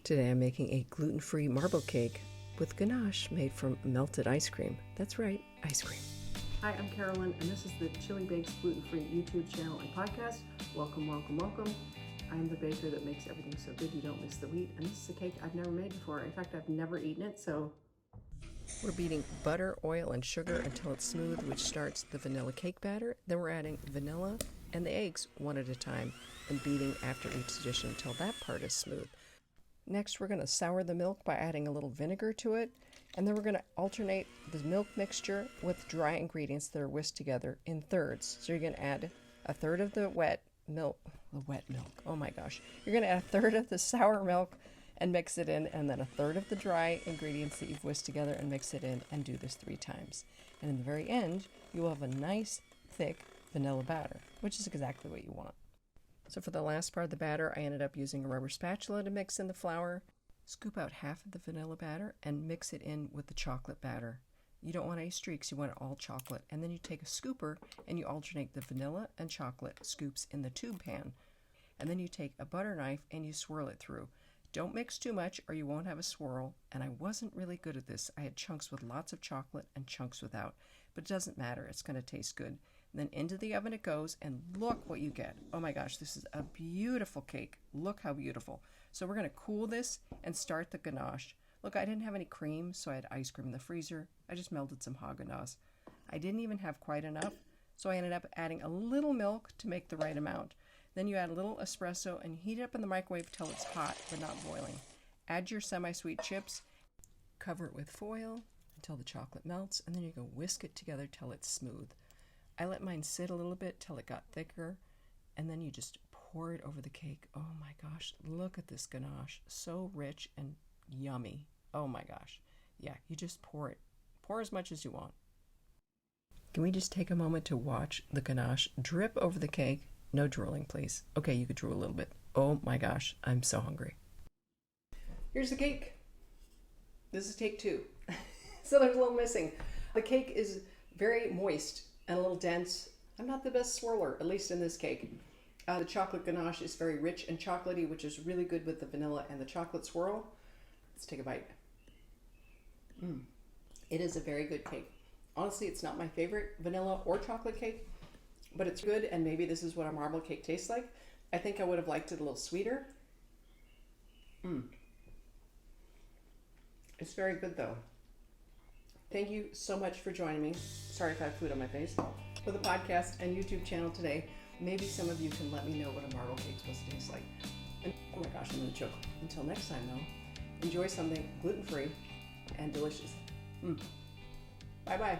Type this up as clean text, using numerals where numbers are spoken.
Today I'm making a gluten-free marble cake with ganache made from melted ice cream. That's right, ice cream. Hi, I'm Carolyn, and this is the Chili Bakes Gluten-free YouTube channel and podcast. Welcome, welcome, welcome. I'm the baker that makes everything so good you don't miss the wheat, and this is a cake I've never made before. In fact, I've never eaten it, so... We're beating butter, oil, and sugar until it's smooth, which starts the vanilla cake batter. Then we're adding vanilla and the eggs one at a time and beating after each addition until that part is smooth. Next, we're going to sour the milk by adding a little vinegar to it, and then we're going to alternate the milk mixture with dry ingredients that are whisked together in thirds. So you're going to add a third of the wet milk, oh my gosh. You're going to add a third of the sour milk and mix it in, and then a third of the dry ingredients that you've whisked together and mix it in, and do this 3 times. And in the very end, you will have a nice, thick vanilla batter, which is exactly what you want. So for the last part of the batter, I ended up using a rubber spatula to mix in the flour. Scoop out half of the vanilla batter and mix it in with the chocolate batter. You don't want any streaks, you want it all chocolate. And then you take a scooper and you alternate the vanilla and chocolate scoops in the tube pan. And then you take a butter knife and you swirl it through. Don't mix too much or you won't have a swirl. And I wasn't really good at this. I had chunks with lots of chocolate and chunks without. But it doesn't matter, it's going to taste good. And then into the oven it goes, and look what you get. Oh my gosh, this is a beautiful cake. Look how beautiful. So we're going to cool this and start the ganache. Look, I didn't have any cream, so I had ice cream in the freezer. I just melted some Haagen-Dazs. I didn't even have quite enough, so I ended up adding a little milk to make the right amount. Then you add a little espresso and heat it up in the microwave till it's hot but not boiling. Add your semi-sweet chips, cover it with foil until the chocolate melts, and then you go whisk it together till it's smooth. I let mine sit a little bit till it got thicker, and then you just pour it over the cake. Oh my gosh, look at this ganache. So rich and yummy. Oh my gosh. Yeah, you just pour it. Pour as much as you want. Can we just take a moment to watch the ganache drip over the cake? No drooling, please. Okay, you could drool a little bit. Oh my gosh, I'm so hungry. Here's the cake. This is take 2. So there's a little missing. The cake is very moist and a little dense. I'm not the best swirler, at least in this cake. The chocolate ganache is very rich and chocolatey, which is really good with the vanilla and the chocolate swirl. Let's take a bite. It is a very good cake. Honestly, it's not my favorite vanilla or chocolate cake, but it's good, and maybe this is what a marble cake tastes like. I think I would have liked it a little sweeter. It's very good though. Thank you so much for joining me. Sorry if I have food on my face. For the podcast and YouTube channel today. Maybe some of you can let me know what a marble cake's supposed to taste like. And oh my gosh, I'm gonna choke. Until next time though, enjoy something gluten-free and delicious. Bye-bye.